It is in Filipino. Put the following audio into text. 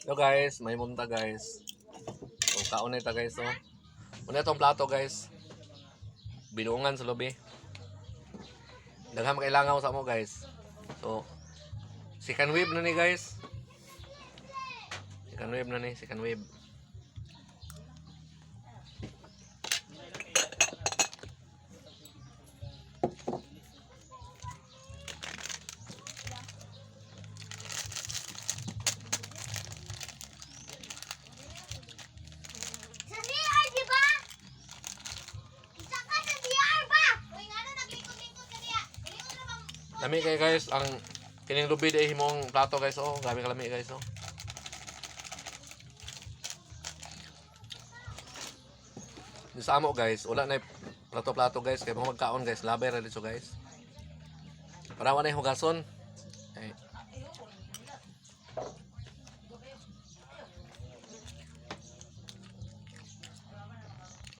Hello guys, may munta guys. So kaunay ta guys oh. Una itong plato guys. Bilungan sa lobby. Daghang makailangaw sa mo guys. So second wave na ni guys. Second wave. Lami kay guys ang kining lubi day himong plato guys oh, grabe ka lami guys oh. Di sa amo guys, wala na plato guys kay mo magkaon guys, labay ra dito guys. Para wala hugason.